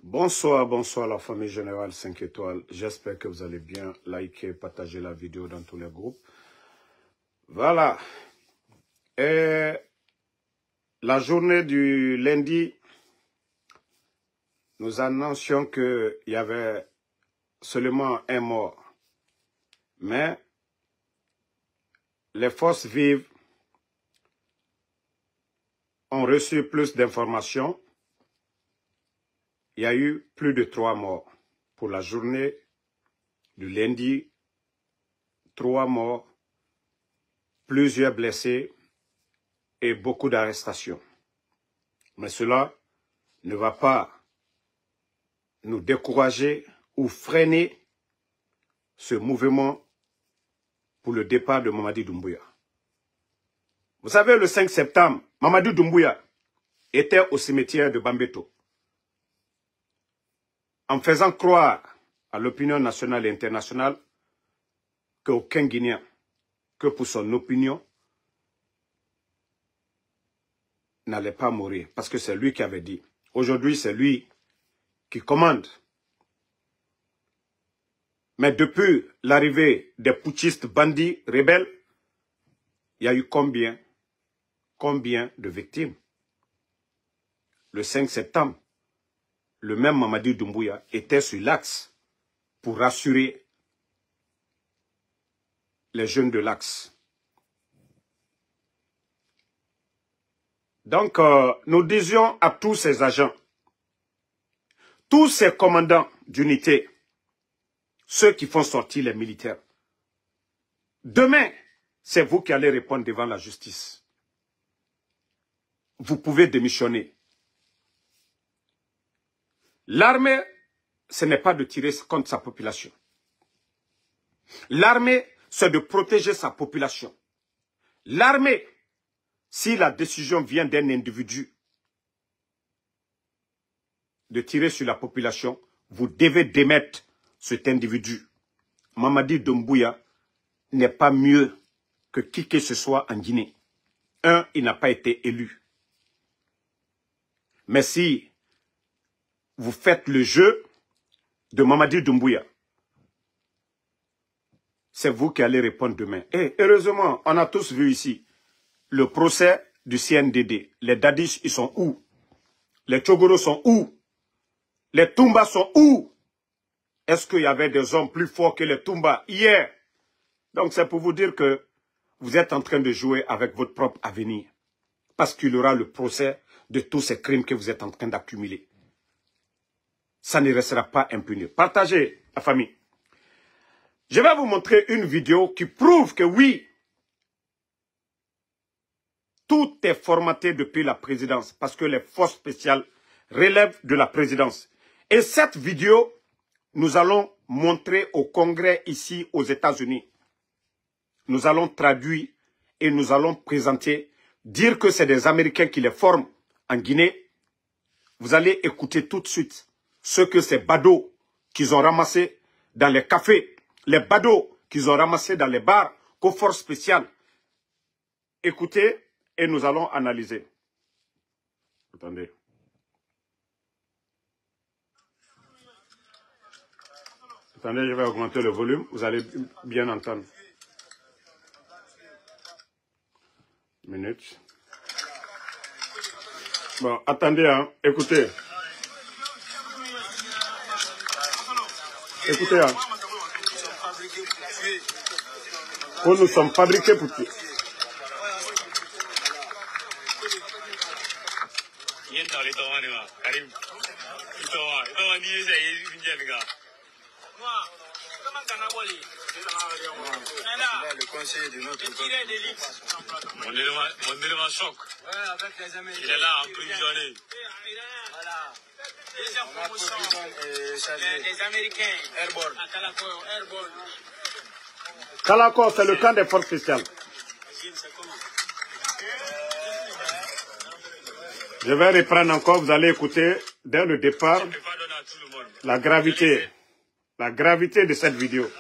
Bonsoir, bonsoir la famille générale 5 étoiles. J'espère que vous allez bien. Likez, partagez la vidéo dans tous les groupes. Voilà. Et la journée du lundi, nous annoncions qu'il y avait seulement un mort. Mais les forces vives ont reçu plus d'informations. Il y a eu plus de 3 morts. Pour la journée du lundi, 3 morts, plusieurs blessés et beaucoup d'arrestations. Mais cela ne va pas nous décourager ou freiner ce mouvement pour le départ de Mamadi Doumbouya. Vous savez, le 5 septembre, Mamadi Doumbouya était au cimetière de Bambeto en faisant croire à l'opinion nationale et internationale qu'aucun Guinéen, que pour son opinion, n'allait pas mourir. Parce que c'est lui qui avait dit. Aujourd'hui, c'est lui qui commande. Mais depuis l'arrivée des putschistes bandits rebelles, il y a eu combien de victimes? Le 5 septembre, le même Mamadi Doumbouya était sur l'axe pour rassurer les jeunes de l'axe. Donc, nous disions à tous ces agents, tous ces commandants d'unité, ceux qui font sortir les militaires, demain, c'est vous qui allez répondre devant la justice. Vous pouvez démissionner. L'armée, ce n'est pas de tirer contre sa population. L'armée, c'est de protéger sa population. L'armée, si la décision vient d'un individu de tirer sur la population, vous devez démettre cet individu. Mamadi Doumbouya n'est pas mieux que qui que ce soit en Guinée. Il n'a pas été élu. Mais si vous faites le jeu de Mamadi Doumbouya, c'est vous qui allez répondre demain. Et heureusement, on a tous vu ici le procès du CNDD. Les Dadis, ils sont où? Les Tchogoro sont où? Les Toumba sont où? Est-ce qu'il y avait des hommes plus forts que les Toumba hier? Donc c'est pour vous dire que vous êtes en train de jouer avec votre propre avenir. Parce qu'il y aura le procès de tous ces crimes que vous êtes en train d'accumuler. Ça ne restera pas impuni. Partagez, la famille. Je vais vous montrer une vidéo qui prouve que oui, tout est formaté depuis la présidence parce que les forces spéciales relèvent de la présidence. Et cette vidéo, nous allons montrer au Congrès ici aux États-Unis. Nous allons traduire et nous allons présenter, dire que c'est des Américains qui les forment en Guinée. Vous allez écouter tout de suite ce que ces badauds qu'ils ont ramassés dans les cafés, les badauds qu'ils ont ramassés dans les bars, qu'aux forces spéciales. Écoutez et nous allons analyser. Attendez. Attendez, je vais augmenter le volume, vous allez bien entendre. Minute. Bon, attendez, hein. Écoutez. Écoutez, hein. Oh, nous sommes fabriqués pour tuer. Le conseiller de notre mon élément choc. Il est là, emprisonné. Voilà. Deuxième promotion. Les Américains. Airborne. Airborne. Kalako, c'est le camp des forces spéciales. Je vais reprendre encore, vous allez écouter dès le départ la gravité de cette vidéo.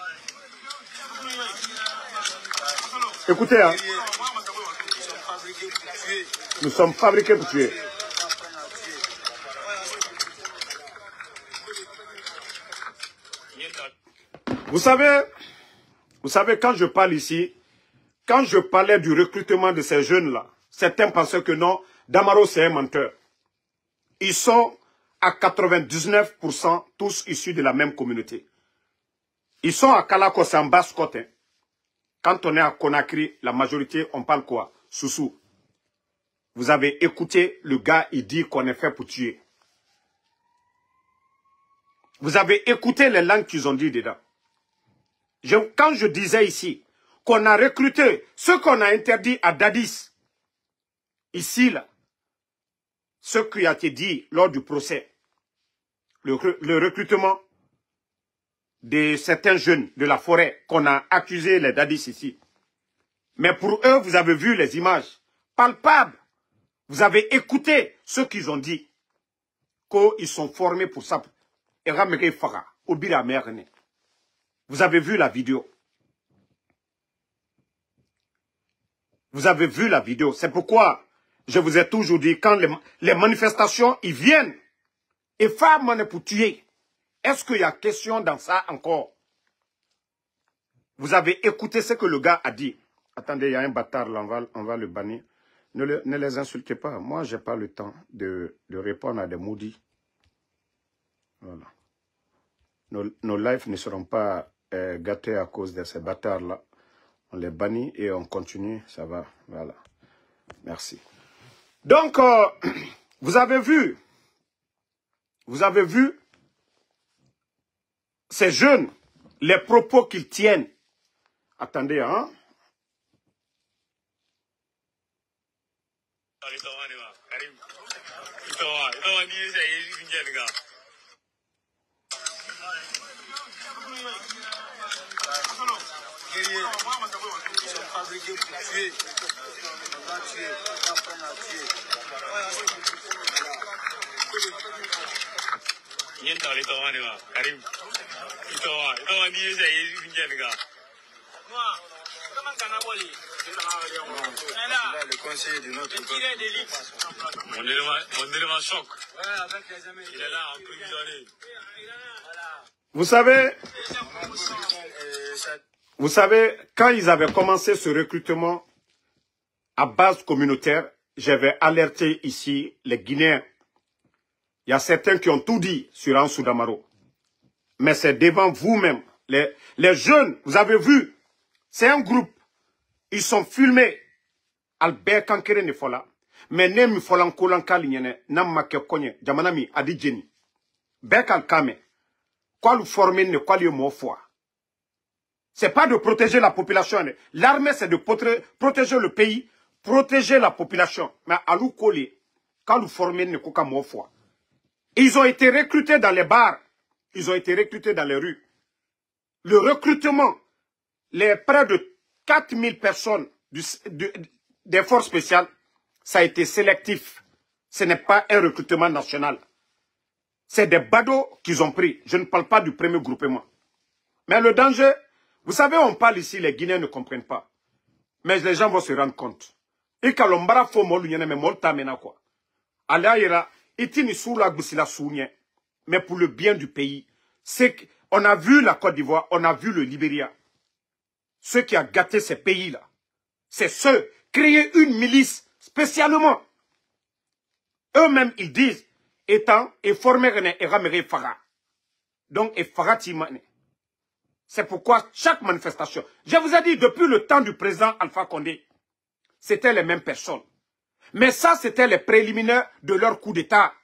Écoutez, hein. Nous sommes fabriqués pour tuer. Vous savez, quand je parle ici, quand je parlais du recrutement de ces jeunes-là, certains pensaient que non, Damaro c'est un menteur. Ils sont à 99% tous issus de la même communauté. Ils sont à Kalakos en Basse-Côte. Hein. Quand on est à Conakry, la majorité, on parle quoi? Soussou. Vous avez écouté le gars, il dit qu'on est fait pour tuer. Vous avez écouté les langues qu'ils ont dit dedans. Quand je disais ici qu'on a recruté ce qu'on a interdit à Dadis, ici, là, ce qui a été dit lors du procès, le recrutement de certains jeunes de la forêt qu'on a accusé les Dadis ici. Mais pour eux, vous avez vu les images palpables. Vous avez écouté ce qu'ils ont dit. Qu'ils sont formés pour ça. Vous avez vu la vidéo. Vous avez vu la vidéo. C'est pourquoi je vous ai toujours dit, quand les manifestations, ils viennent, et femmes pour tuer, est-ce qu'il y a question dans ça encore? Vous avez écouté ce que le gars a dit. Attendez, il y a un bâtard là, on va le bannir. Ne les insultez pas. Moi, je n'ai pas le temps de répondre à des maudits. Voilà. Nos lives ne seront pas gâtés à cause de ces bâtards-là. On les bannit et on continue, ça va. Voilà. Merci. Donc, vous avez vu ces jeunes, les propos qu'ils tiennent. Attendez, hein? Ils sont fabriqués pour tuer. On va tuer, on va apprendre à tuer. Le conseiller de notre choc. Il est là, emprisonné. Vous savez, quand ils avaient commencé ce recrutement à base communautaire, j'avais alerté ici les Guinéens. Il y a certains qui ont tout dit sur Ansou Damaro. Mais c'est devant vous-même. Les jeunes, vous avez vu, c'est un groupe. Ils sont filmés. Albert Kankere ne fola. Mais ne mi fola nkolan kalinyene. Nam make konye. Jamanami adi jeni. Bekal kame. Quoi le former ne quoi le mot foi. C'est pas de protéger la population. L'armée, c'est de protéger le pays, protéger la population. Mais à l'ou coller, quand vous formez ne quoi mot foi. Ils ont été recrutés dans les bars. Ils ont été recrutés dans les rues. Le recrutement, les près de 4000 personnes des forces spéciales, ça a été sélectif. Ce n'est pas un recrutement national. C'est des badauds qu'ils ont pris. Je ne parle pas du premier groupement. Mais le danger, vous savez, on parle ici, les Guinéens ne comprennent pas. Mais les gens vont se rendre compte. Et quand l'on va faire mais molta mena quoi. Alayira, itini soula gusila sounye. Mais pour le bien du pays, c'est qu'on a vu la Côte d'Ivoire, on a vu le Libéria. Ceux qui ont gâté ces pays-là, c'est ceux créer une milice spécialement. Eux-mêmes, ils disent, étant et former et ramer Farah. Donc, et Farah Timane. C'est pourquoi chaque manifestation, je vous ai dit, depuis le temps du président Alpha Condé, c'était les mêmes personnes. Mais ça, c'était les préliminaires de leur coup d'État.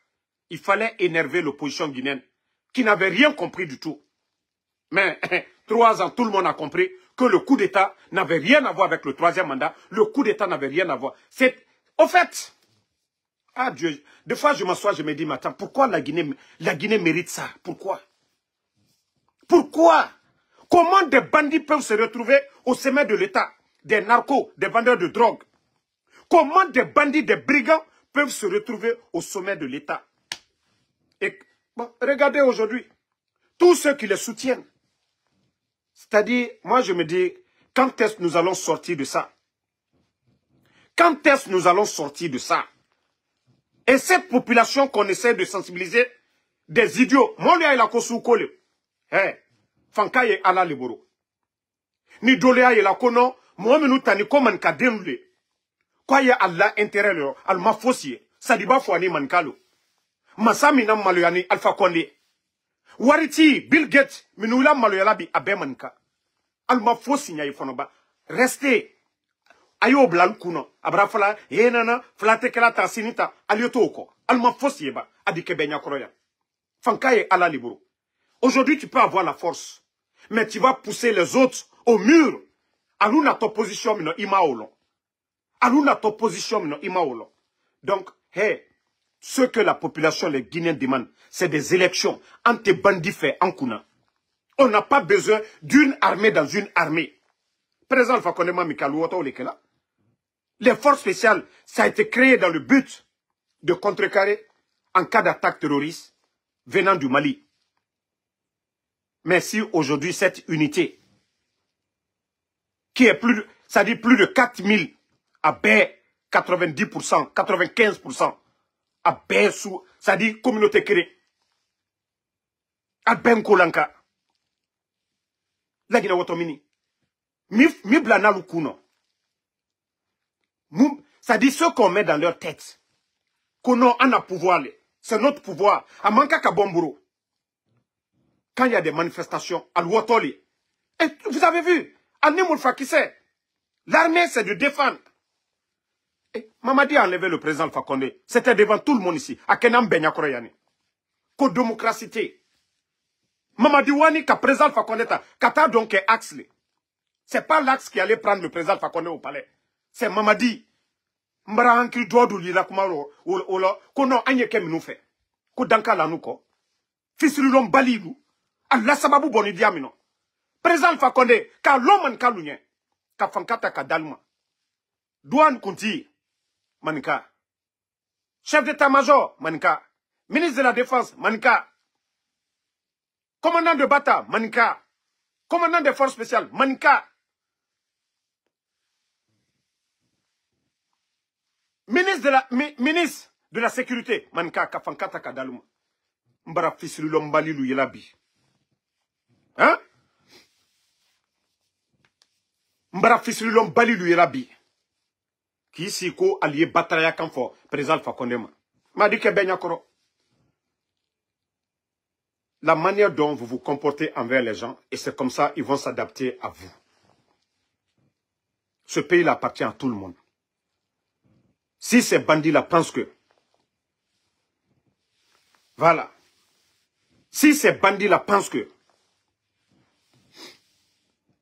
Il fallait énerver l'opposition guinéenne, qui n'avait rien compris du tout. Mais 3 ans, tout le monde a compris que le coup d'État n'avait rien à voir avec le 3e mandat. Le coup d'État n'avait rien à voir. C'est, au fait, ah Dieu, des fois je m'assois, je me dis, mais attends, pourquoi la Guinée mérite ça? Pourquoi? Pourquoi? Comment des bandits peuvent se retrouver au sommet de l'État? Des narcos, des vendeurs de drogue. Comment des bandits, des brigands peuvent se retrouver au sommet de l'État? Et bon, regardez aujourd'hui, tous ceux qui les soutiennent. C'est-à-dire, moi je me dis, quand est-ce que nous allons sortir de ça? Quand est-ce que nous allons sortir de ça? Et cette population qu'on essaie de sensibiliser, des idiots, moi il a fanka ye ala liboro ni doleya ye la kono mo menu tani ko man ka demle kwa ye alla intérêt le al mafosie sadiba fo ani man kalo masami na maloyani Alpha Condé wariti Bill Gates minula maloyala bi abe manka al mafosi nya ifonoba restez ayo blal kuno abrafala yenana flate kala tasinita aliotoko al mafosi ba adike benya kroya fanka ye ala liboro. Aujourd'hui, tu peux avoir la force, mais tu vas pousser les autres au mur. Aluna ton position, mino imaolo. Aluna ton position, mino imaolo. Donc, hey, ce que la population, les Guinéens demandent, c'est des élections. Ante bandits fait en kuna. On n'a pas besoin d'une armée dans une armée. Président Alpha Condé Mikalou, les forces spéciales, ça a été créé dans le but de contrecarrer en cas d'attaque terroriste venant du Mali. Mais si aujourd'hui cette unité, qui est plus, ça dit plus de 4000 à baie 90%, 95%, à baie sous, ça dit communauté créée, à ben kolanka, la Guinée Wotomini, mi blana lukuno, ça dit ce qu'on met dans leur tête, qu'on a pouvoir, c'est notre pouvoir, à manka kabomburo. Quand il y a des manifestations à l'Ouattoli, et vous avez vu, Animoulfa qui c'est, l'armée c'est de défendre. Et Mamadi a enlevé le président Alpha Condé, c'était devant tout le monde ici, à Kenam Benyakoroyani. Ko démocratie. Mamadi Wani ka président Alpha Condé ta, kata donc axe. C'est pas l'axe qui allait prendre le président Alpha Condé au palais. C'est Mamadi. Mbara hankil dodo lila kumaro, kono anyeke minoufe. Ko danka lanuko. Fisrilom balilu. Allah sababu boni diamino. Président Alpha Condé, ka loman kalunye, ka fankata ka dalma. Douane Kunti, manika. Chef d'état-major, manika. Ministre de la Défense, manika. Commandant de Bata, manika. Commandant des forces spéciales, manika. Ministre de la Sécurité, manika, ka fankata ka dalma. Mbara fisrilom balilu yelabi. Hein? Mbara fisrilom balilu yerabi. Qui si ko allié batraya kanfo président Alpha Condé m'a dit que benyakoro. La manière dont vous vous comportez envers les gens, et c'est comme ça ils vont s'adapter à vous. Ce pays appartient à tout le monde. Si ces bandits-là pensent que, voilà, si ces bandits-là pensent que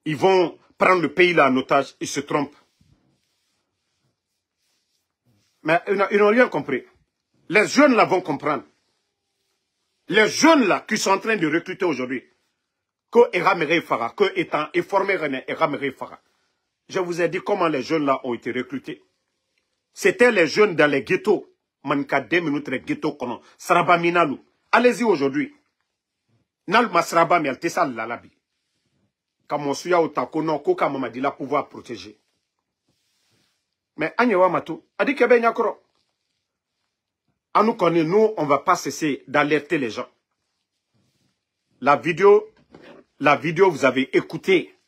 ils vont prendre le pays là en otage, ils se trompent. Mais ils n'ont rien compris. Les jeunes là vont comprendre. Les jeunes là qui sont en train de recruter aujourd'hui, que Eramere Farah, que étant informé René Eramere Farah. Je vous ai dit comment les jeunes là ont été recrutés. C'était les jeunes dans les ghettos. Manka 2 minutes les ghettos kono. Saraba Minalu. Allez-y aujourd'hui. Nal Masraba mi altesa lalabi. Kamosuya utakono ko kamamadi la pouvoir protéger. Mais Agnewa Matou a dit que ben yakoro. À nous connaît, nous, on ne va pas cesser d'alerter les gens. La vidéo, vous avez écouté.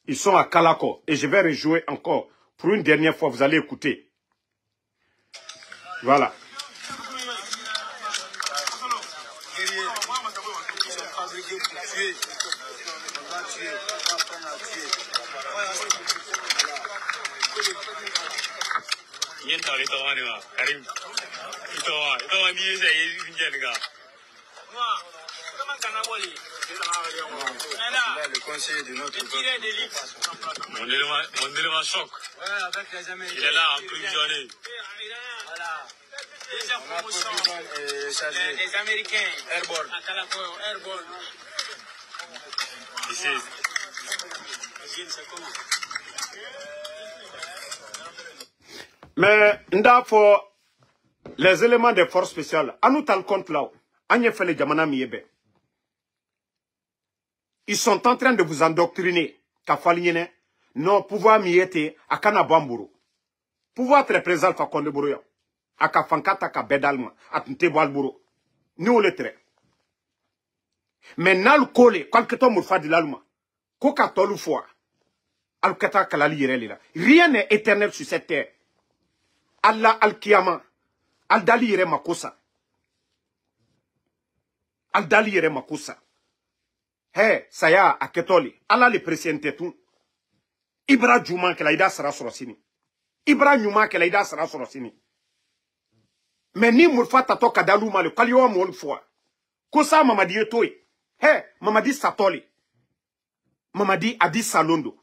Ils sont à Kalako. Et je vais rejouer encore. Pour une dernière fois, vous allez écouter. Voilà. Le conseiller de notre Mondéléma choc. Il est là, emprisonné. Voilà. Deuxième promotion. Les Américains. Airborne. À Kalako, Airborne. Ici. Mais, ndafo, les éléments des forces spéciales, à nous t'en compte là, ils sont en train de vous endoctriner. Non, pouvoir miete à Kanabamburu. Pouvoir très présent à Kondeburu. À Kafankata ka Bedalma. À Nteboalburu. Nous le trait. Mais nal kole, quelque temps mourfa de l'alma. Koka tolu fois. Al-Kata kalali yirelila. Rien n'est éternel sur cette terre. Allah al-Kiyama. Al-Dali yire makosa. Al-Dali yire makosa. Hey, saya aketoli. Allah le présidente tout. Ibra Juma kelaida sara sorosini. Ibra Juma kelaida sara sorosini. Mais ni mourfa tato kadaluma le kaliwa mon fois. Kosa mamadi etoi. Hey, mamadi satoli. Mamadi adi salondo.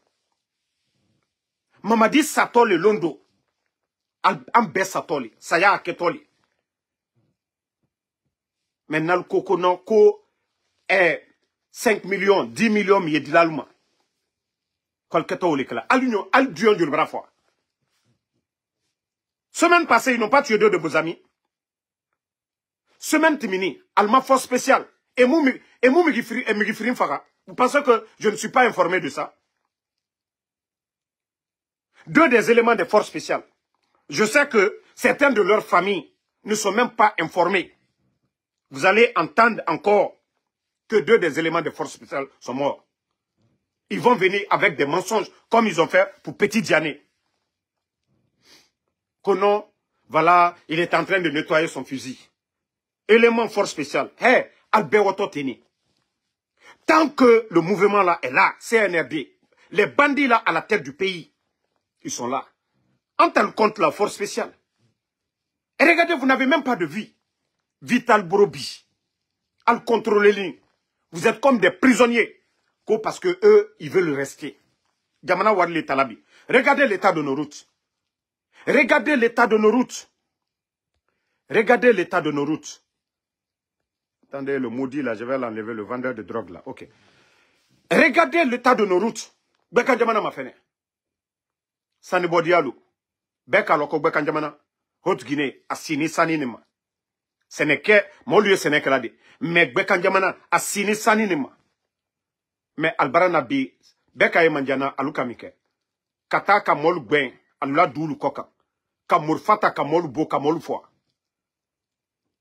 Mamadi satoli londo. Ambe satoli. Saya aketoli. Maintenant le koko non ko 5 millions, 10 millions miye di l'alma. Kolkata ou l'éclat. Al-Union, al-Dion du Brafoi. Semaine passée, ils n'ont pas tué deux de vos amis. Semaine timini, Alma force spéciale. Et mou Migifrim Fara. Vous pensez que je ne suis pas informé de ça? Deux des éléments des forces spéciales. Je sais que certains de leurs familles ne sont même pas informés. Vous allez entendre encore que deux des éléments des forces spéciales sont morts. Ils vont venir avec des mensonges comme ils ont fait pour Petit Diané. Konon, voilà, il est en train de nettoyer son fusil. Élément force spéciale. Hé, Albert Ototeni. Tant que le mouvement là est là, CNRD, les bandits là à la tête du pays, ils sont là. En tant contre la force spéciale. Et regardez, vous n'avez même pas de vie. Vital Borobi. Al contrôle les lignes. Vous êtes comme des prisonniers. Parce que eux, ils veulent rester. Gamana Wadli Talabi. Regardez l'état de nos routes. Regardez l'état de nos routes. Regardez l'état de nos routes. Attendez, le maudit là, je vais l'enlever, le vendeur de drogue là. Ok. Regardez l'état de nos routes. Beka Jamana m'a fait. Sani Bodialou. Beka Loko Beka Jamana. Haute Guinée, Assini Saninima. Ce n'est que, mon lieu, ce n'est que là. Mais Beka Jamana, Assini Saninima. Mais Albarana bi, Beka Emanjana, Alukamike. Kata Kamol Ben, Alula Doulu Koka. Kamurfata Kamol Bo Kamol Foa.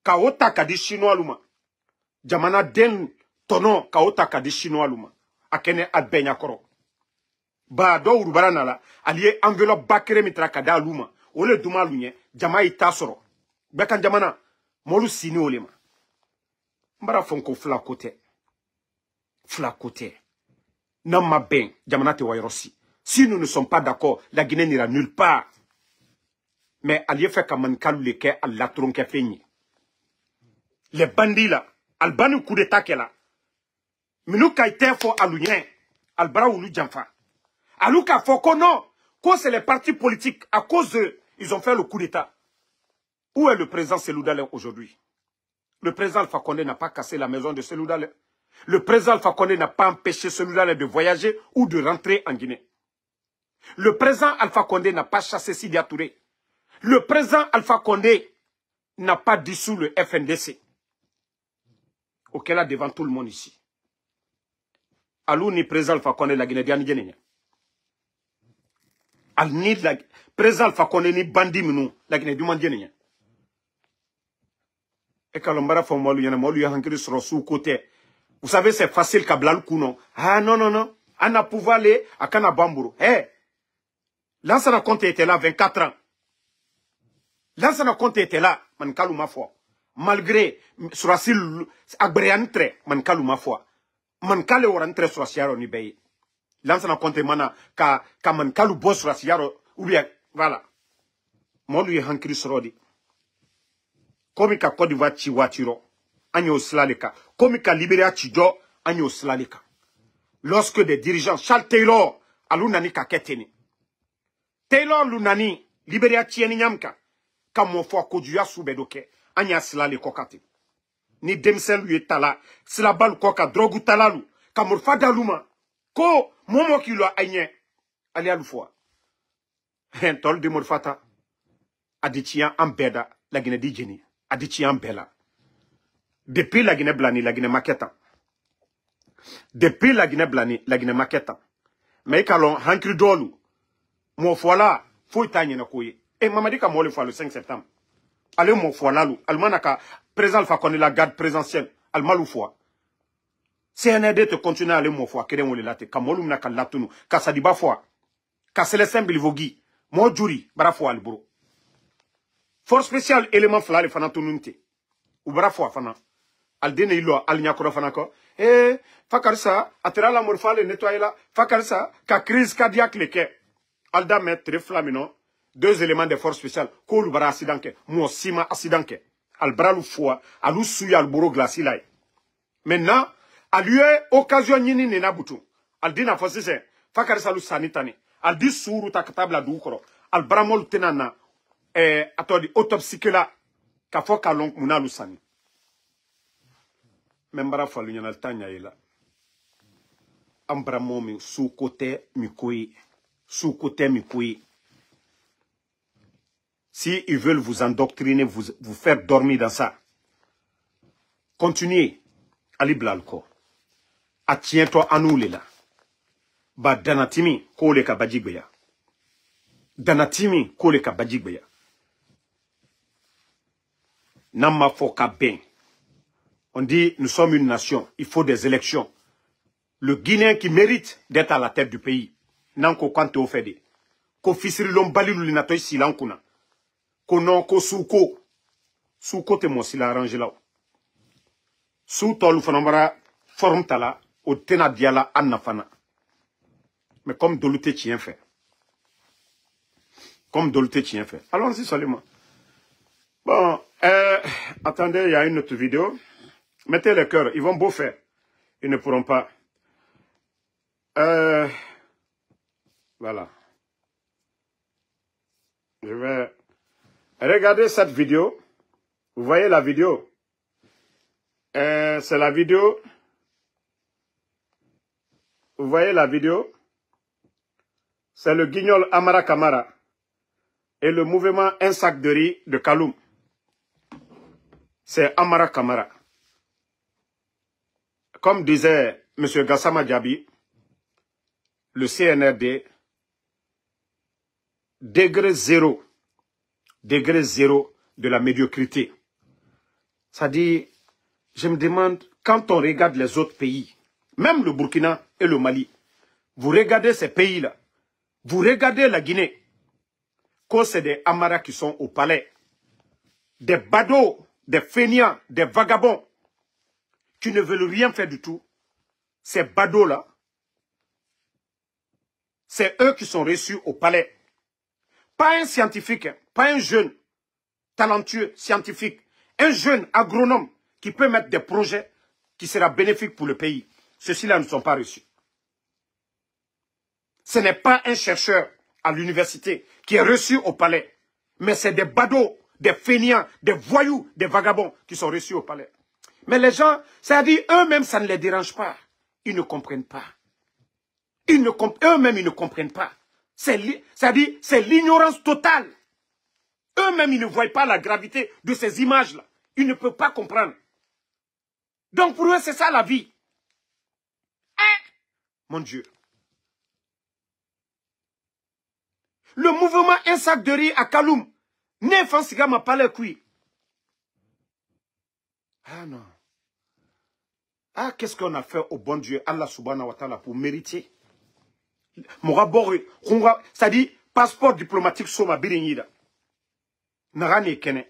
Kaota Kadi Chinois Luma. Jamana Den Tonon Kaota Kadi Chinois Luma. Akene Adbenya Koro. Ba do Urubarana la, allié enveloppe Bakere Mitra Kada Luma. Ole Duma Lunye, Jama Itasoro. Beka Jamana, Molu Sini Olema. Mbara Fonko Flakote. Flakote. Nama ben, Jamana te Wayrossi. Si nous ne sommes pas d'accord, la Guinée n'ira nulle part. Mais allié fait comme Kalou leke à la tronque feigné. Les bandits là, Albani coup d'état qu'elle a. Minou kaite fo alouyen, Albara ou Janfa. Alouka fo kono, quoi c'est les partis politiques, à cause d'eux, ils ont fait le coup d'état. Où est le président Selou Dalein aujourd'hui? Le président Alpha Condé n'a pas cassé la maison de Selou Dalein. Le président Alpha Condé n'a pas empêché Selou Dalein de voyager ou de rentrer en Guinée. Le président Alpha Condé n'a pas chassé Sidia Touré. Le président Alpha Condé n'a pas dissous le FNDC. Auquel là devant tout le monde ici. Alou ni président Alpha Condé la Guinée diani Guinée. Al ni la président Alpha Condé ni bandi mnou la Guinée du monde Guinée. Et quand l'on fait moi lui hankiri sur sous côté. Vous savez c'est facile kablal kounon. Ah non non non. On a pouvoir aller à Kana Bamburu. Eh. Lansana Conté était là 24 ans. Lansana Conté était là, Mankalou ma foi. Malgré Surasil Agbriantre, Mankalou ma foi. Mankale ou rentre sur Siaro ni bay. Lansana Conté mana ka Mankalou boss sur Siaro ou bien voilà. Mon lui hankiri sorodi. Komika Côte d'Ivoire chiwatiro. Agno slaleka. Komika Libéria chijo agno slaleka. Lorsque des dirigeants Charles Taylor alunani ka keteni. Taylor Lunani, Libéria Tieni Nyamka, comme mon foi Koduya Soubedoke, Anya Slale Kokate. Ni Demsel lui est là, Slabal Koka, Drogu Talalu, Kamurfa Daluma, Ko, Momo qui l'a aigné, allez à l'oufoi. Un tol de Morfata, Aditian Ambeda, la Guinée d'Igeni, Aditian Bella. Depuis la Guinée Blani, la Guinée Maqueta. Depuis la Guinée Blani, la Guinée Maqueta. Mais quand Hankri Dolu, mon voilà, faut y na koye. Et Mamadi ka mo le fois le 5 septembre. Allez mon voilà lou. Almanaka, président Alpha Condé la garde présidentielle. Almalou fois. CNRD te continue à aller mon foi, keren wole late, kamolum na kalatunu, kasadiba foi, kaselesen bilvogi, mo juri, bara foi albro. Force spéciale élément flale fanatununte. Ou bara foi fana. Aldene ilo alignakoro fanako. Fakarsa, atera la morphale nettoyer la, fakarsa, ka crise cardiaque leke. Alda met très flamino, 2 éléments de force spéciale, ko lu bara accidenke, mo sima accidenke. Albra lu foi, alu suya alboro glaci lai. Maintenant, à lui occasion nini nena butu. Aldina fosise, fakarsa lu sanitani. Aldi suru ta katabla dukoro. Albramol tenana, atodi autopsikela, ka fo kalong muna lu sani. Membara falu nyana tanya ila. Ambramomi sous côté mikoi. Sous côté mikoi. Si ils veulent vous endoctriner, vous faire dormir dans ça, continuez. Ali blalko. Atiens-toi à nous là. Ba danatimi kole ka bajigbeya. Danatimi kole ka bajigbeya. Nama foka ben. On dit, nous sommes une nation, il faut des élections. Le Guinéen qui mérite d'être à la tête du pays, nanko kante ofede. Ko fisiri lombali lulinato silankuna. Ko non ko souko. Souko te mo sila arrange là. Sou tolu fanambara forme tala o tena diala annafana. Mais comme Doloté tient fait. Comme Doloté tient fait. Allons-y seulement. Bon, attendez, il y a une autre vidéo. Mettez le cœur, ils vont beau faire. Ils ne pourront pas. Voilà. Je vais regarder cette vidéo. Vous voyez la vidéo? C'est la vidéo. Vous voyez la vidéo? C'est le guignol Amara Kamara et le mouvement Un sac de riz de Kaloum. C'est Amara Kamara. Comme disait M. Gassama Diaby, le CNRD, degré zéro de la médiocrité. Ça dit, je me demande, quand on regarde les autres pays, même le Burkina et le Mali, vous regardez ces pays-là, vous regardez la Guinée, quand c'est des Amaras qui sont au palais, des badauds, des fainéants, des vagabonds, qui ne veulent rien faire du tout, ces badauds-là, c'est eux qui sont reçus au palais. Pas un scientifique, pas un jeune talentueux scientifique, un jeune agronome qui peut mettre des projets qui sera bénéfique pour le pays. Ceux-ci-là ne sont pas reçus. Ce n'est pas un chercheur à l'université qui est reçu au palais, mais c'est des badauds, des fainéants, des voyous, des vagabonds qui sont reçus au palais. Mais les gens, c'est-à-dire eux-mêmes, ça ne les dérange pas. Ils ne comprennent pas. Eux-mêmes, ils ne comprennent pas. C'est-à-dire, c'est l'ignorance totale. Eux-mêmes, ils ne voient pas la gravité de ces images-là. Ils ne peuvent pas comprendre. Donc pour eux, c'est ça la vie. Mon Dieu. Le mouvement Un sac de riz à Kaloum. Nefansiga m'a pas le cuit. Ah non. Ah, qu'est-ce qu'on a fait au bon Dieu, Allah subhanahu wa ta'ala, pour mériter? C'est-à-dire, passeport diplomatique soma biringida. Narane kene.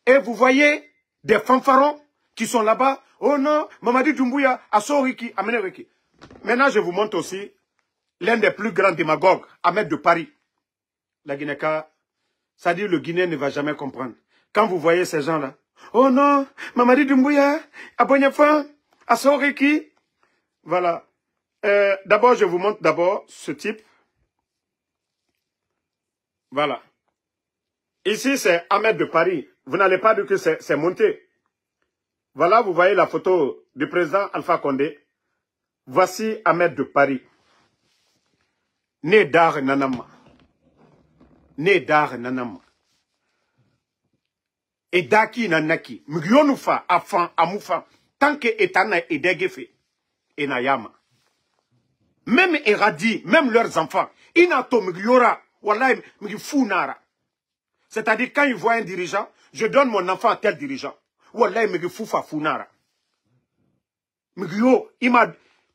Et vous voyez des fanfarons qui sont là-bas. Oh non, Mamadi Doumbouya, Asoriki, Ameneriki. Maintenant, je vous montre aussi l'un des plus grands démagogues, Ahmed de Paris. La Guinéka, c'est-à-dire le Guinéen ne va jamais comprendre. Quand vous voyez ces gens-là, oh non, Mamadi Doumbouya, Abonyafa, Asoriki. Voilà. D'abord, je vous montre d'abord ce type. Voilà. Ici, c'est Ahmed de Paris. Vous n'allez pas dire que c'est monté. Voilà, vous voyez la photo du président Alpha Condé. Voici Ahmed de Paris. Né d'Ar Nanama. Né d'Ar Nanama. Et Daki Nanaki. Mgyonufa, Afan, Amoufa. Tant que Etana et Degefe. Et Nayama. Même Eradi, même leurs enfants. Inato Mgyora. Wallah, Mgyofunara. C'est-à-dire, quand ils voient un dirigeant, je donne mon enfant à tel dirigeant. Wallah, Mgyofufa Funara. Miguyo,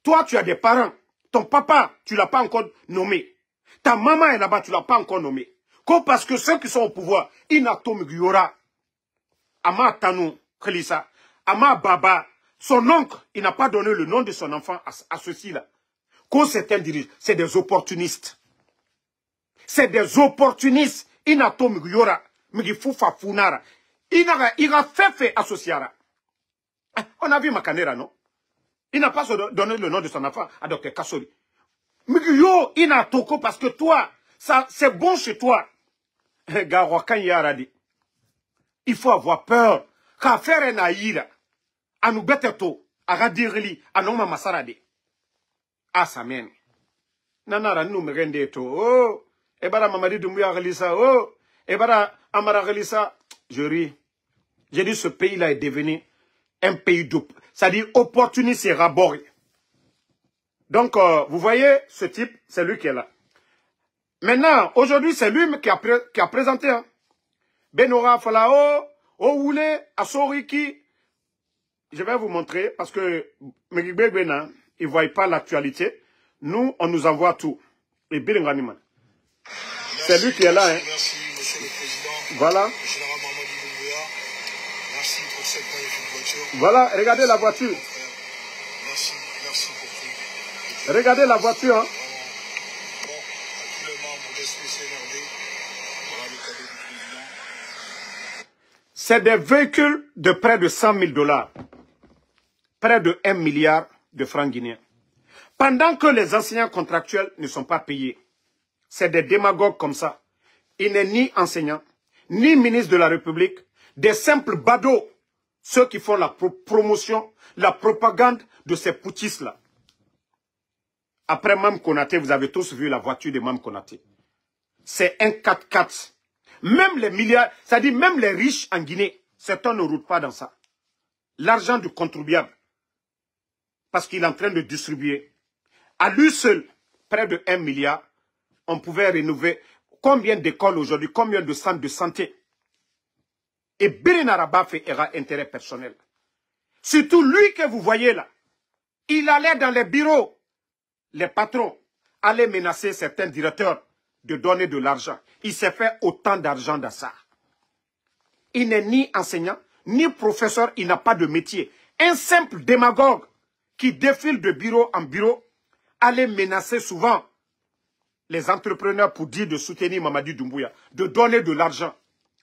toi, tu as des parents. Ton papa, tu ne l'as pas encore nommé. Ta maman est là-bas, tu ne l'as pas encore nommé. Parce que ceux qui sont au pouvoir, Inato Miguyora, Ama Tanou, Khelissa, Ama Baba, son oncle, il n'a pas donné le nom de son enfant à ceux-ci-là. Quand certains dirigent, c'est des opportunistes. C'est des opportunistes. Inato Miguyora, Migifufa Funara. Il a fait associara. On a vu Makanera, non? Il n'a pas donné le nom de son enfant à Dr Kassori. Miguyo, il n'a toko parce que toi, c'est bon chez toi. Il faut avoir peur. Qu'à faire un aïra, à nous beteto, à radirli, à nous masarade. Ah, ça mène. Nanara nous me rende to. Oh, ebara mamadi dumbuya relisa. Oh, ebara amara relisa. Je ris. J'ai dit ce pays-là est devenu un pays de... C'est-à-dire opportuniste et rabord. Donc, vous voyez, ce type, c'est lui qui est là. Maintenant, aujourd'hui, c'est lui qui a présenté. Hein. Benora Falao, Owoule, Asoriki. Je vais vous montrer, parce que Megibé Bena, il ne voit pas l'actualité. Nous, on nous envoie tout. Et Bilinganiman. C'est lui qui est là. Hein. Merci, monsieur le président. Voilà. Général Mamadou Doumbouya. Merci pour cette magnifique voiture. Voilà, regardez la voiture. Merci pour tout. Regardez la voiture. Hein. Bon, à tous les membres de SPCNRD, voilà le cadeau du président. C'est des véhicules de près de 100 000 $. Près de 1 milliard de francs guinéens. Pendant que les enseignants contractuels ne sont pas payés. C'est des démagogues comme ça. Il n'est ni enseignant, ni ministre de la République, des simples badauds. Ceux qui font la promotion, la propagande de ces poutistes-là. Après Mam Konaté, vous avez tous vu la voiture de Mam Konaté. C'est un 4x4. Même les milliards, c'est-à-dire même les riches en Guinée, certains ne roulent pas dans ça. L'argent du contribuable, parce qu'il est en train de distribuer. À lui seul, près de 1 milliard, on pouvait rénover combien d'écoles aujourd'hui, combien de centres de santé. Et Birinaraba fait intérêt personnel. Surtout lui que vous voyez là. Il allait dans les bureaux. Les patrons allaient menacer certains directeurs de donner de l'argent. Il s'est fait autant d'argent dans ça. Il n'est ni enseignant, ni professeur, il n'a pas de métier. Un simple démagogue qui défile de bureau en bureau allait menacer souvent les entrepreneurs pour dire de soutenir Mamadi Doumbouya, de donner de l'argent.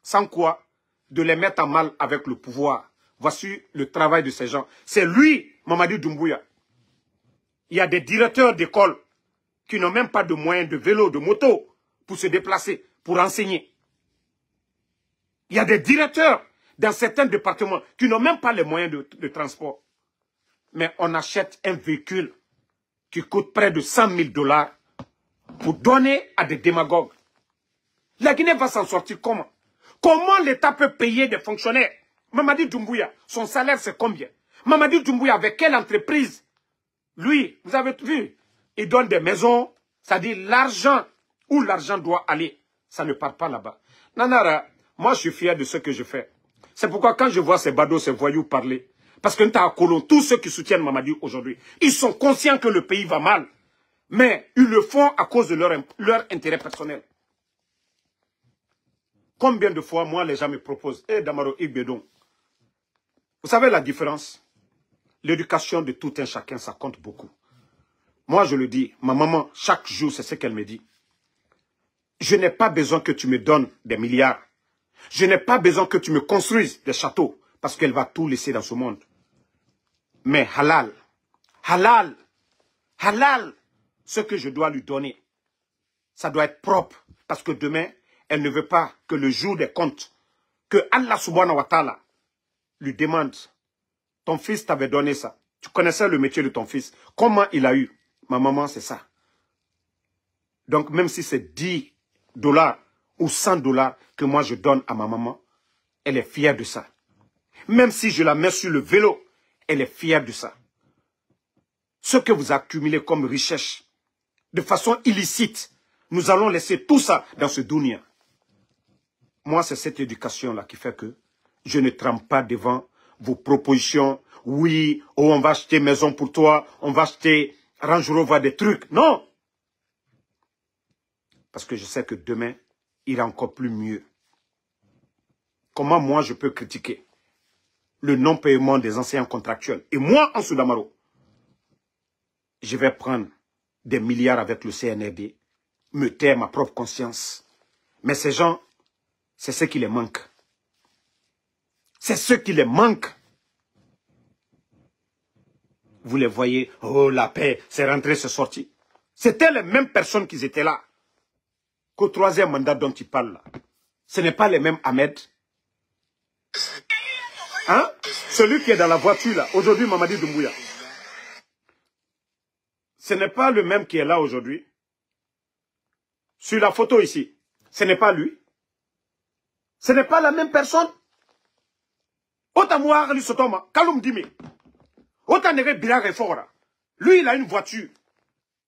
Sans quoi, de les mettre en mal avec le pouvoir. Voici le travail de ces gens. C'est lui, Mamadi Doumbouya. Il y a des directeurs d'école qui n'ont même pas de moyens de vélo, de moto, pour se déplacer, pour enseigner. Il y a des directeurs dans certains départements qui n'ont même pas les moyens de transport. Mais on achète un véhicule qui coûte près de 100 000 $ pour donner à des démagogues. La Guinée va s'en sortir comment? Comment l'État peut payer des fonctionnaires? Mamadi Doumbouya, son salaire c'est combien? Mamadi Doumbouya, avec quelle entreprise? Lui, vous avez vu, il donne des maisons, c'est-à-dire l'argent, où l'argent doit aller, ça ne part pas là-bas. Nanara, moi je suis fier de ce que je fais. C'est pourquoi quand je vois ces badauds, ces voyous parler, parce que nous à Colon, tous ceux qui soutiennent Mamadi aujourd'hui, ils sont conscients que le pays va mal. Mais ils le font à cause de leur intérêt personnel. Combien de fois, moi, les gens me proposent, Damaro Igbedon, vous savez la différence? L'éducation de tout un chacun, ça compte beaucoup. Moi, je le dis, ma maman, chaque jour, c'est ce qu'elle me dit. Je n'ai pas besoin que tu me donnes des milliards. Je n'ai pas besoin que tu me construises des châteaux, parce qu'elle va tout laisser dans ce monde. Mais halal, halal, halal, ce que je dois lui donner, ça doit être propre. Parce que demain, elle ne veut pas que le jour des comptes, que Allah subhanahu wa ta'ala lui demande, ton fils t'avait donné ça. Tu connaissais le métier de ton fils. Comment il a eu? Ma maman, c'est ça. Donc, même si c'est 10 $ ou 100 $ que moi je donne à ma maman, elle est fière de ça. Même si je la mets sur le vélo, elle est fière de ça. Ce que vous accumulez comme richesse, de façon illicite, nous allons laisser tout ça dans ce dunya. Moi, c'est cette éducation-là qui fait que je ne trempe pas devant vos propositions, oui, oh, on va acheter maison pour toi, on va acheter Range Rover, des trucs. Non. Parce que je sais que demain, il est encore plus mieux. Comment moi je peux critiquer le non-paiement des enseignants contractuels? Et moi, en Soudamaro, je vais prendre des milliards avec le CNRD, me taire ma propre conscience. Mais ces gens, c'est ce qui les manque. C'est ce qui les manque. Vous les voyez, oh la paix, c'est rentré, c'est sorti. C'était les mêmes personnes qui étaient là. Qu'au troisième mandat dont il parle là. Ce n'est pas les mêmes Ahmed. Hein? Celui qui est dans la voiture là, aujourd'hui Mamadi Doumbouya. Ce n'est pas le même qui est là aujourd'hui. Sur la photo ici, ce n'est pas lui. Ce n'est pas la même personne. Autant moi, lui sotoma, Kaloum Dime. Autant nere Bilare Fora. Lui, il a une voiture.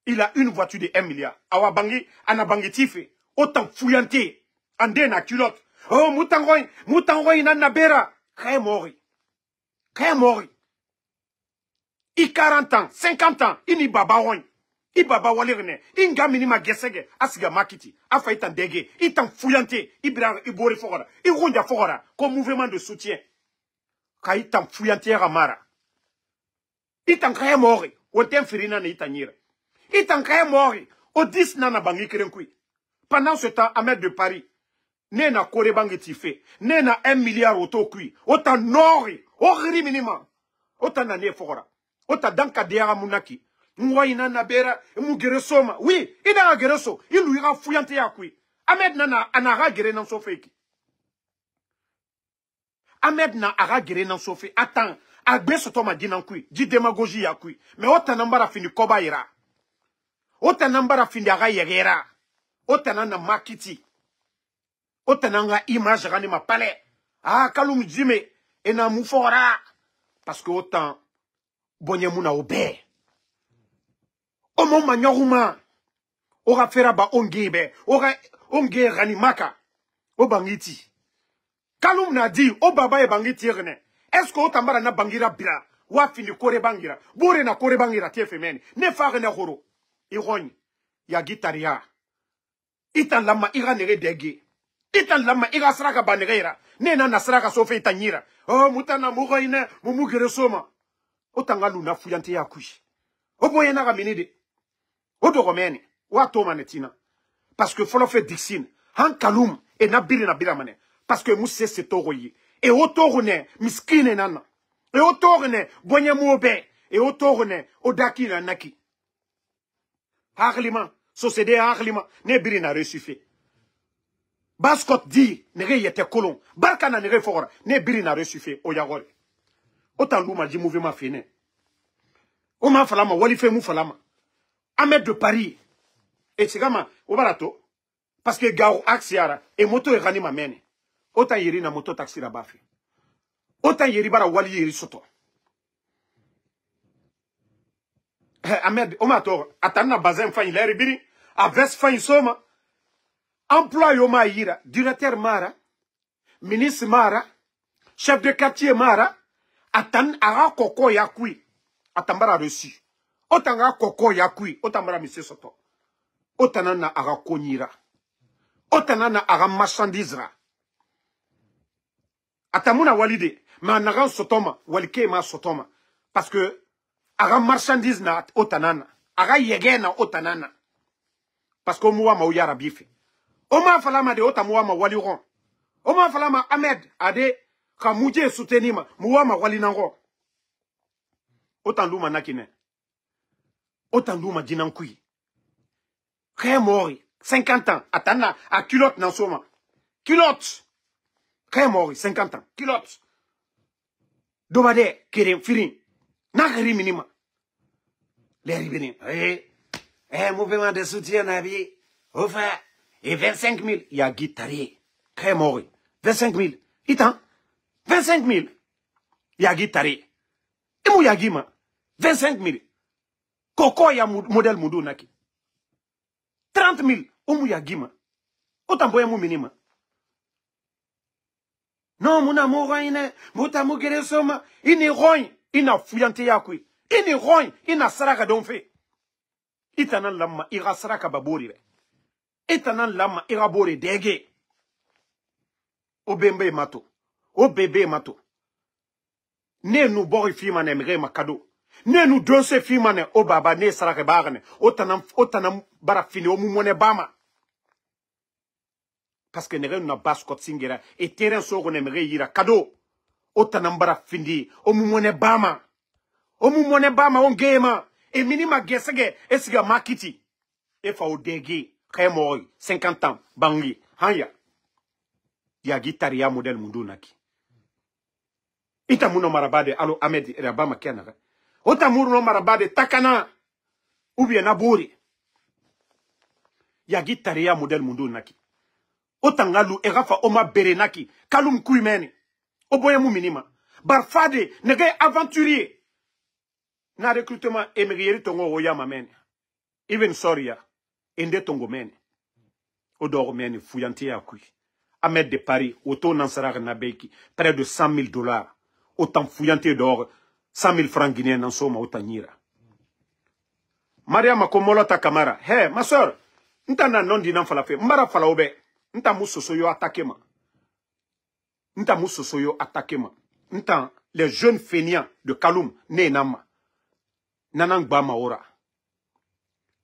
Il a une voiture de 1 milliard. Awa bangi, anabangi tife. Autant fouillanté. Ande na culotte. Oh, moutangoy na nabera. Kaya mori. Kaya mori. I 40 ans, 50 ans, ini baba woy. I baba walirne. Inga minima gesege. Asiga makiti. Afa itan dege. Itan fouillanté. Ibra ibori fora. I ronja fora. Comme mouvement de soutien. Kaya itan fouillanté ramara. Itan kaya mori. Oten firina na itanyira. Itan kaya mori. O 10 nana bangi kerenkui. Pendant ce temps, Ahmed de Paris. Ne na kore bangi tife. Ne na 1 milliard auto kui. Ota nori. Ori minima. Ota na ne fora. Ota danka deara munaki. Mwaina na bera. Mugeresoma. Oui. Ida na gereso. Ilu ira fuyante ya kui. Ahmed nana anara gere nan sofeki. Ahmed na ara gere nan sofe. Attends. Agbe sotoma dinan kui. Di demagogie ya kui. Mais ota nambara fini koba ira. Ota nambara fini aga yegera. Ota nana makiti. Ota nanga image gani ma palais. Ah, Kaloum Dime. Ena moufora. Parce que autant. Bonye mouna obe. Omo manyoruma. Ora feraba ongebe. Ora onge ranimaka. Obangiti. Kaloum na di. Obaba e bangiti rene. Est-ce que otambara na bangira bira. Wafini kore bangira. Bore na kore bangira tiefemeni. Ne fare ne horo. Ironi. Ya gitaria. Itan lama ira nere dege. Itan lama ira sraka banera. Nena na sraka sofe itanyira. Oh mutana mugoine. Mumugere soma. Otanga luna fuyante ya kui. Oboye na gaminide. Odo romene. Wato manetina. Parce que folo fait dixine. Han Kaloum. E na biri mane. Parce que mousse se toroye. E otorone. Miskine nana. E otorone. Bonye moube. E otorone. Odaki na naki. Harlima. Société Harlima. Ne biri na reçu fait. Baskot dit. Nere yete kolon. Barkana nere fora. Ne biri na reçu fait. Oyagore. Autant l'ouma dit mouvement fini. Oma falama, walife mou falama. Ahmed de Paris. Et c'est comme, au barato. Parce que Gao Axiara, et moto et rani ma mène. Autant yeri na moto taxi la bafi. Autant yeri bara wali yeri soto. Ahmed, omato, atana bazin fin il est ribiri. Aves fin soma. Emploi yoma yira. Directeur Mara. Ministre Mara. Chef de quartier Mara. Atan ara koko yakui. Atambara reçu. Otanga koko yakui. Otambara monsieur soto. Otanana ara konyira. Otanana ara marchandisera. Atamuna walide. Ma naran sotoma. Walike ma sotoma. Parce que ara marchandise na otanana. Ara yegena otanana. Parce que omuwa ma uyara bife. Oma falama de otamuwa ma waliron. Oma falama Ahmed ade. Ka mouje soutenima, mouama walinango. Autant luma nakine. Autant luma dinankui. Kaya mori. 50 ans. Atana, a culotte nan soma. Culotte. Kaya mori, 50 ans. Culotte. Domade, kirim, firin. Nakari minima. Les ribini. Mouvement de soutien, nabi. Enfin, et 25 000. Ya guitari. Kaya mori. 25 000. Itan. 25 000. Yagi tari. Imu yagi ma. 25 000. Koko ya modèle mudu naki. 30 000. Umu yagi ma. Otamboya mu minima. Non, muna moura ine. Muta mugere soma. Ini roin. ina fuyante ya kui ini roin ina saraka don fe itanan lamma ira saraka babori be itanan lamma ira bori dege o bembe mato o bebe mato ne nu bori fima ne mre makado ne nu donse fima ne o baba ne saraka bagane o tanam bara fini o mumone bama parce que nere na baskot singera et terrain soro ne mre yira kado o tanam bara findi o mumone bama on gema e minima gesege esiga makiti e fa o degi khaymoi 50 ans bangi hanya ya gitaria model mundu naki ita muno marabade alo Ahmed Rabama kenaka ota muno marabade takana ubie na buri ya gitaria model mundu naki ota ngalu erafa oma berenaki kalum kuimeni oboye mu minima barfade nege aventurier na recrutement emigrieri tongo oyama meni even soria ende tongo meni odoro meni fuyanti akui Ahmed de Paris auto nansara na beki près de $100,000 autant fuyante d'or 100,000 francs guinéens dans soma autanira Maria makomolota kamara hey ma soeur ntana non di nan fala fe mbara fala obe nta musoso yo attaquema nta les jeunes feignants de Kaloum ne nama nanang ba maora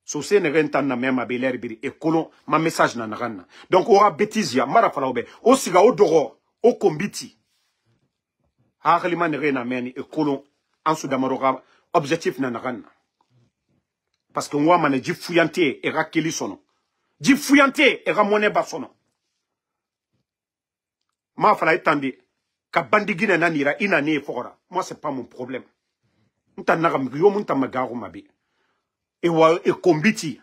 so se ne renta na même abeler biri e kolon ma message na naganna donc ora bêtisia mara fala obe o siga o doro o kombiti haklima ne rena meni e kolon en sous d'amaroga objectif na naganna parce que moi mané ji fuyante e rakeli sono ji fuyante e ramone ba sono ma fala itandi ka bandigina nanira ina ne fora moi c'est pas mon problème nta nagam yo munta magaru mabe e kombiti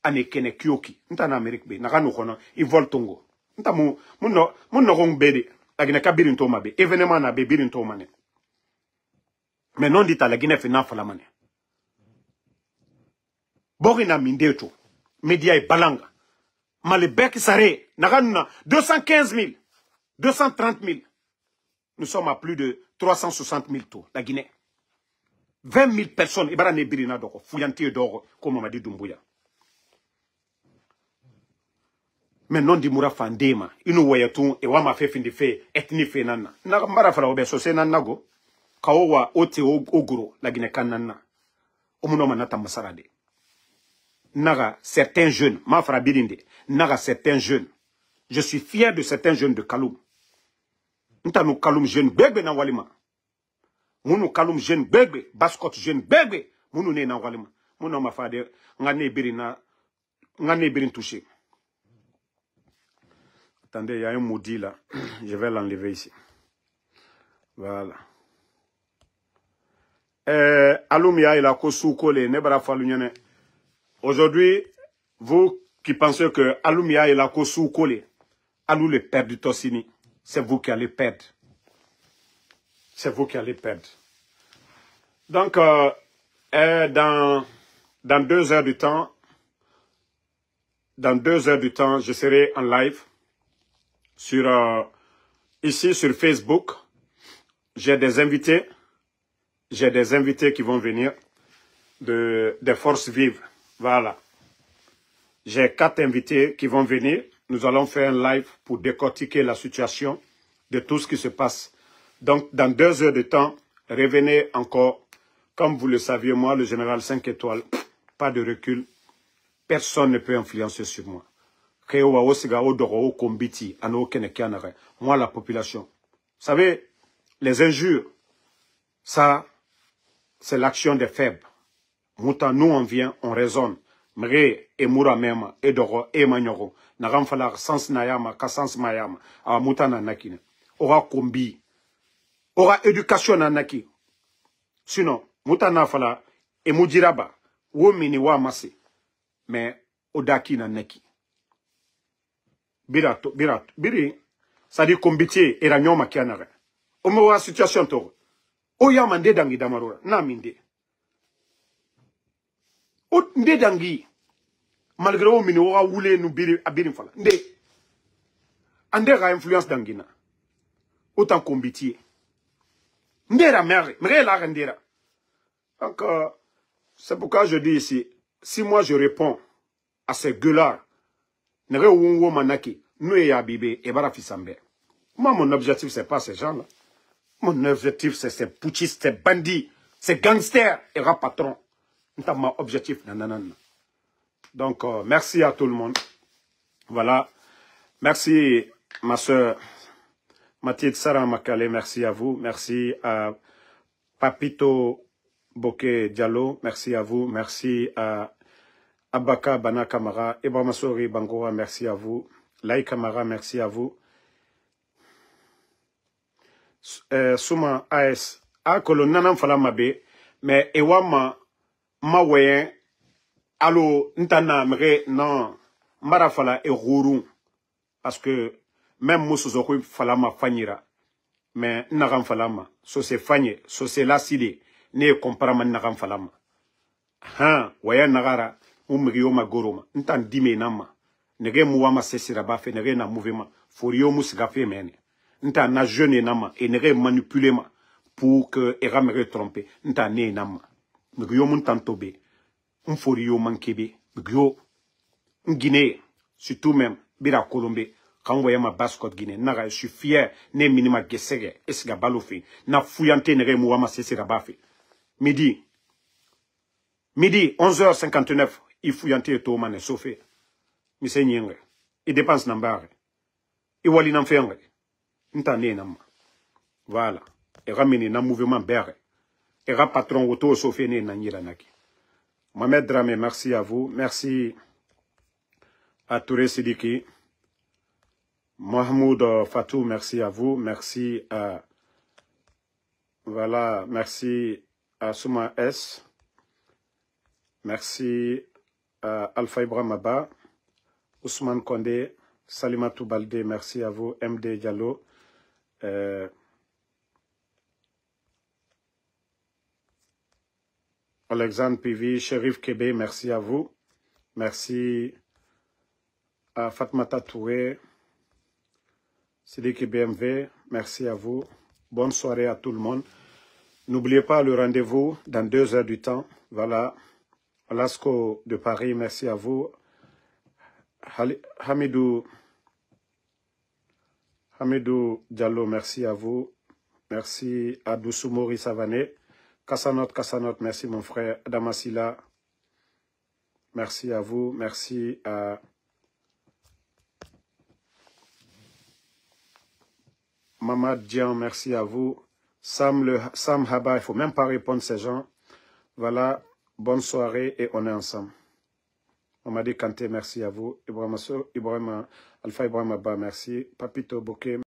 ane kene kyoki nta na Amerique be nagano kono i voltongo nta munno gong bede agina kabirin to mabe événement na be birin to mane mais non dit à la Guinée fina fala mane borina mindeto media e balanga malebek sare nagana 215,000 230,000 nous sommes à plus de 360,000 taux la Guinée 20,000 personnes, ibara ne birina doko, fuyanti doko, comme on m'a dit Dumbuya. Mais non di mura fandema, inu wayatun, e wama fe fin de fe, etni fe nana. Na mbara fala obe, so se nanago, kaowa ote oguro, la Guinée kanana. Omuno manata masarade. Naga, certains jeunes, ma fara birinde, naga certains jeunes. Je suis fier de certains jeunes de Kaloum. Nta nou Kaloum jeune, bebe na walima. Munu Kaloum jeune bébé, Baskot jeune bébé, munu ne na walima. Munu ma fade ngane birin touché. Attendez, il y a un maudit là. Je vais l'enlever ici. Voilà. Alumia il a kosu kole nebara falunyane. Aujourd'hui, vous qui pensez que Alumia il a kosu kole, Alou le père du Tossini, c'est vous qui allez perdre. C'est vous qui allez perdre. Donc, dans 2 heures du temps, je serai en live ici sur Facebook. J'ai des invités qui vont venir des forces vives. Voilà. J'ai 4 invités qui vont venir. Nous allons faire un live pour décortiquer la situation de tout ce qui se passe. Donc, dans 2 heures de temps, revenez encore. Comme vous le saviez, moi, le général 5 étoiles, pas de recul. Personne ne peut influencer sur moi. Moi, la population. Vous savez, les injures, ça, c'est l'action des faibles. Nous, on vient, on raisonne. Mre et Moura Mema, et Doro, et Manyoro. Naram falar sans Nayama, Kassans Mayama, à Moutana Nakine. Aura combi. Aura éducation nanaki. Sinon, Moutana fala et Moudjiraba, Womini Wamase, mais Odaki nanaki. Biri, ça dit combitier et ragnon makianare. Omowa situation to. Oyamande dangi damarora, na minde. Ot nde dangi. Malgré au mini ora wule nu biri abirin fala. Nde. Ande ra influence dangina. Autant combitier. Ndera mère, mère la rendera. Donc, c'est pourquoi je dis ici, si moi je réponds à ces gueulards, nere wonwo manaki, nous et Abibé et Barafisambe. Moi, mon objectif, c'est pas ces gens-là. Mon objectif, c'est ces putschistes, ces bandits, ces gangsters et rap patrons. C'est mon objectif. Nanana. Donc, merci à tout le monde. Voilà. Merci, ma soeur Mathilde Sarah Makale. Merci à vous. Merci à Papito Bokeh Diallo. Merci à vous. Merci à Abaka Bana Kamara. Ibrahima Sori Bangoura. Merci à vous. Laï Kamara. Merci à vous. Souma AS. A kolonanam fala mabe. Mais Ewama Mawayen. Allo, ntana mre non mara fala e rourou parce que même Moussouzokou fala ma fanyira mais n'agam fala ma so se fanye so se laside ne comprama n'agam fala ma ha waya nagara umriyo ma goroma ntan dime nama nege muwama sesira ba fe nege na mouvement foriyo musiga fe mene ntan na jeune nama et nege manipuler ma pour que era me tromper ntan ne nama mriyo mun tantobe un forio mankebe gyo Guinée surtout même bira Colombie quand voyez ma bascotte Guinée naga je suis fier ne minima gesege esga balofi na fuyante nere muama sesira bafi midi 11h59 il fuyante to mane sofé mi se nyenge il dépense nambare il wali nan fenge ntane nam voilà et rameni na mouvement bere et ra patron auto sofé ne na nyira naki. Mohamed Dramé, merci à vous. Merci à Touré Sidiki. Mahmoud Fatou, merci à vous. Merci à... Voilà, merci à Souma S. Merci à Alpha Ibrahim Abba. Ousmane Kondé. Salimatou Baldé, merci à vous. MD Diallo. Alexandre Pivi, Chérif Kébé, merci à vous. Merci à Fatmata Touré, Sidiki BMV, merci à vous. Bonne soirée à tout le monde. N'oubliez pas le rendez-vous dans 2 heures du temps. Voilà. Lasco de Paris, merci à vous. Hamidou Diallo, merci à vous. Merci à Doussoumouri Savané. Kassanot, merci mon frère. Damasila, merci à vous. Merci à Mamad Dian, merci à vous. Sam Haba, il ne faut même pas répondre ces gens. Voilà, bonne soirée et on est ensemble. Mamadi Kanté, merci à vous. Alpha Ibrahim Abba, merci. Papito Bokeh.